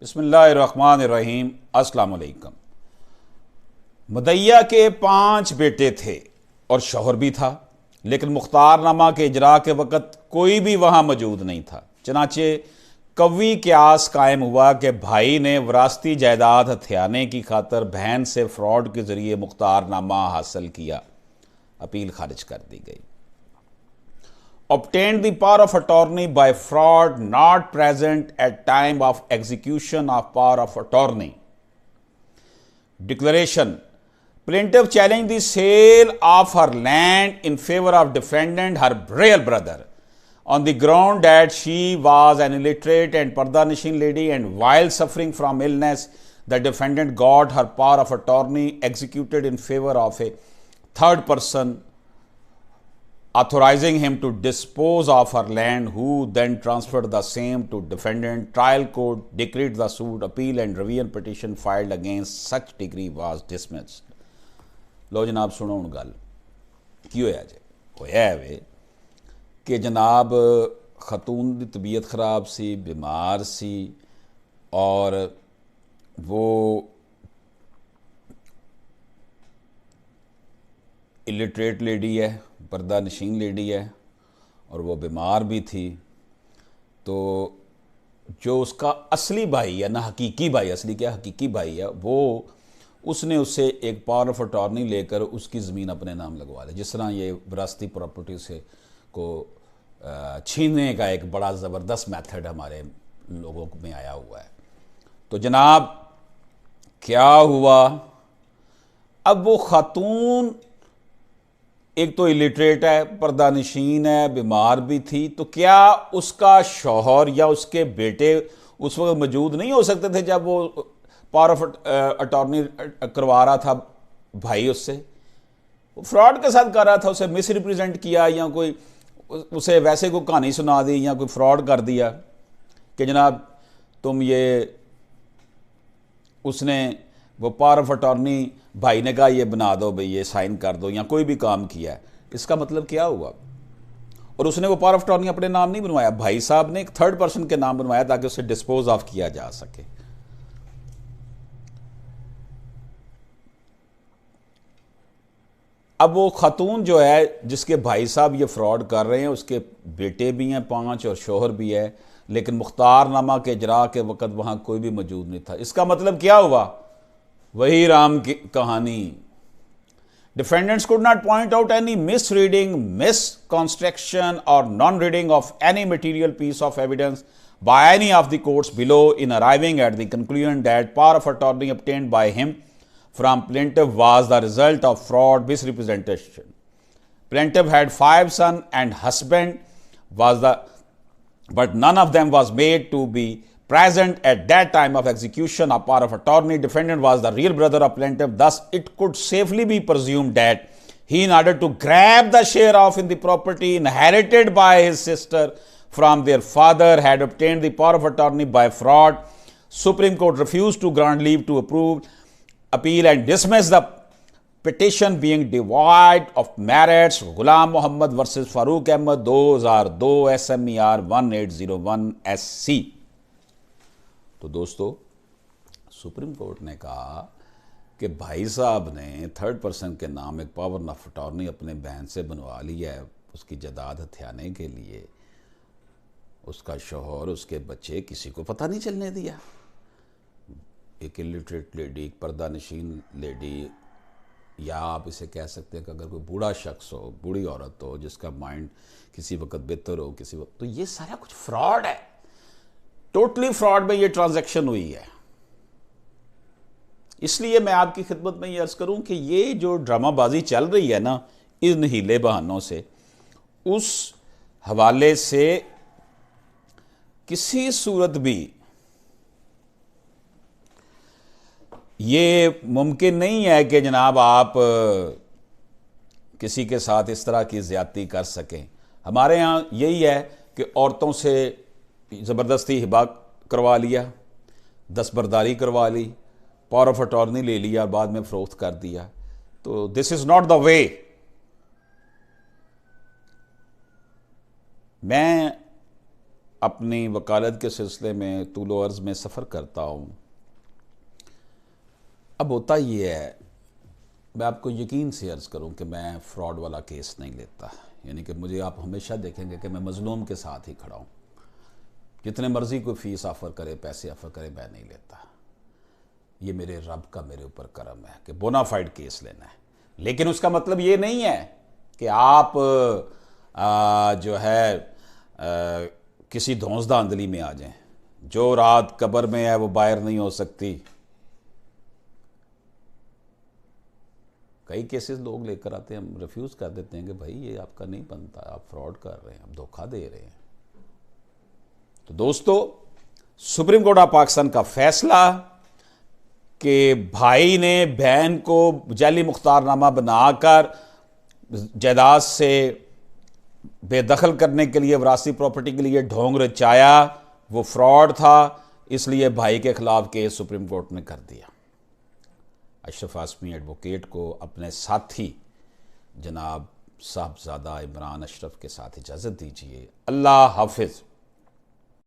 بسم اللہ الرحمن الرحیم۔ السلام علیکم۔ مدعیہ کے 5 بیٹے تھے اور شوہر بھی تھا، لیکن مختار نامہ کے اجراء کے وقت کوئی بھی وہاں موجود نہیں تھا۔ چنانچہ قوی قیاس قائم ہوا کہ بھائی نے وراثتی جائیداد ہتھیانے کی خاطر بہن سے فراڈ کے ذریعے مختار نامہ حاصل کیا۔ اپیل خارج کر دی گئی۔ obtained the power of attorney by fraud not present at time of execution of power of attorney. Declaration. Plaintiff challenged the sale of her land in favor of defendant, her real brother, on the ground that she was an illiterate and parda-nishin lady, and while suffering from illness, the defendant got her power of attorney executed in favor of a third person, authorizing him to dispose of her land, who then transferred the same to defendant. Trial court decreed the suit. Appeal and revision petition filed against such decree was dismissed. لو جناب سنو ہوں گل کی ہویا جے ہویا ہے وے کہ جناب خاتون دی طبیعت خراب سی، بیمار سی، اور وہ الٹریٹ لیڈی ہے، پردہ نشین لیڈی ہے، اور وہ بیمار بھی تھی۔ تو جو اس کا اصلی بھائی ہے، نہ حقیقی بھائی، اصلی کیا حقیقی بھائی ہے، وہ اس نے اس سے ایک پاور آف اٹارنی لے کر اس کی زمین اپنے نام لگوا لی، جس طرح یہ وراثتی پراپرٹی سے کو چھیننے کا ایک بڑا زبردست میتھڈ ہمارے لوگوں میں آیا ہوا ہے۔ تو جناب کیا ہوا؟ اب وہ خاتون ایک تو الٹریٹ ہے، پردہ نشین ہے، بیمار بھی تھی، تو کیا اس کا شوہر یا اس کے بیٹے اس وقت موجود نہیں ہو سکتے تھے جب وہ پاور آف اٹارنی کروا رہا تھا بھائی اس سے؟ وہ فراڈ کے ساتھ کر رہا تھا، اسے مس ریپریزنٹ کیا، یا کوئی اسے ویسے کوئی کہانی سنا دی، یا کوئی فراڈ کر دیا کہ جناب تم یہ، اس نے وہ پاور آف اٹارنی بھائی نے کہا یہ بنا دو بھئی، یہ سائن کر دو، یا کوئی بھی کام کیا ہے۔ اس کا مطلب کیا ہوا؟ اور اس نے وہ پاور آف اٹارنی اپنے نام نہیں بنوایا، بھائی صاحب نے ایک تھرڈ پرسن کے نام بنوایا تاکہ اسے ڈسپوز آف کیا جا سکے۔ اب وہ خاتون جو ہے جس کے بھائی صاحب یہ فراڈ کر رہے ہیں، اس کے بیٹے بھی ہیں 5 اور شوہر بھی ہے، لیکن مختار نامہ کے اجراء کے وقت وہاں کوئی بھی موجود نہیں تھا۔ اس کا مطلب کیا ہوا؟ وہی رام کی کہانی۔ Defendants could not point out any misreading, misconstruction or non-reading of any material piece of evidence by any of the courts below in arriving at the conclusion that power of attorney obtained by him from plaintiff was the result of fraud, misrepresentation. Plaintiff had 5 sons and husband but none of them was made to be present at that time of execution of power of attorney. Defendant was the real brother of plaintiff. Thus, it could safely be presumed that he, in order to grab the share of in the property inherited by his sister from their father, had obtained the power of attorney by fraud. Supreme Court refused to grant leave to appeal and dismiss the petition being devoid of merits. Ghulam Muhammad versus Farooq Ahmed 2002 SMER 1801 SC۔ تو دوستو supreme court نے کہا کہ بھائی صاحب نے third person کے نام ایک پاور آف اٹارنی اپنے بہن سے بنوا لیا ہے اس کی جائیداد ہتھیانے کے لیے۔ اس کا شوہر، اس کے بچے، کسی کو پتہ نہیں چلنے دیا۔ ایک الٹریٹ لیڈی، ایک پردہ نشین لیڈی، یا آپ اسے کہہ سکتے ہیں کہ اگر کوئی بوڑھا شخص ہو، بوڑھی عورت ہو جس کا مائنڈ کسی وقت بہتر ہو، کسی وقت، تو یہ سارا کچھ فراڈ ہے، ٹوٹلی فراڈ میں یہ ٹرانزیکشن ہوئی ہے۔ اس لیے میں آپ کی خدمت میں یہ عرض کروں کہ یہ جو ڈرامہ بازی چل رہی ہے نا ان ہیلے بہانوں سے، اس حوالے سے کسی صورت بھی یہ ممکن نہیں ہے کہ جناب آپ کسی کے ساتھ اس طرح کی زیادتی کر سکیں۔ ہمارے ہاں یہی ہے کہ عورتوں سے زبردستی ہبا کروا لیا، دستبرداری کروا لی، پاور آف اٹارنی لے لیا اور بعد میں فروخت کر دیا۔ تو دس از ناٹ دا وے۔ میں اپنی وکالت کے سلسلے میں طول و عرض میں سفر کرتا ہوں. اب ہوتا یہ ہے، میں آپ کو یقین سے عرض کروں کہ میں فراڈ والا کیس نہیں لیتا. یعنی کہ مجھے آپ ہمیشہ دیکھیں گے کہ میں مظلوم کے ساتھ ہی کھڑا ہوں. جتنے مرضی کوئی فیس آفر کرے، پیسے آفر کرے، میں نہیں لیتا. یہ میرے رب کا میرے اوپر کرم ہے کہ بونا فائڈ کیس لینا ہے. لیکن اس کا مطلب یہ نہیں ہے کہ آپ جو ہے کسی دھونس دھاندلی میں آ جائیں. جو رات قبر میں ہے وہ باہر نہیں ہو سکتی. کئی کیسز لوگ لے کر آتے ہیں، ہم ریفیوز کر دیتے ہیں کہ بھائی یہ آپ کا نہیں بنتا، آپ فراڈ کر رہے ہیں، آپ دھوکہ دے رہے ہیں. تو دوستو، سپریم کورٹ آف پاکستان کا فیصلہ کہ بھائی نے بہن کو جعلی مختار نامہ بنا کر جائیداد سے بے دخل کرنے کے لیے، وراثتی پراپرٹی کے لیے ڈھونگ رچایا، وہ فراڈ تھا. اس لیے بھائی کے خلاف کیس سپریم کورٹ نے کر دیا. اشرف ہاشمی ایڈوکیٹ کو اپنے ساتھی جناب صاحبزادہ عمران اشرف کے ساتھ اجازت دیجیے. اللہ حافظ.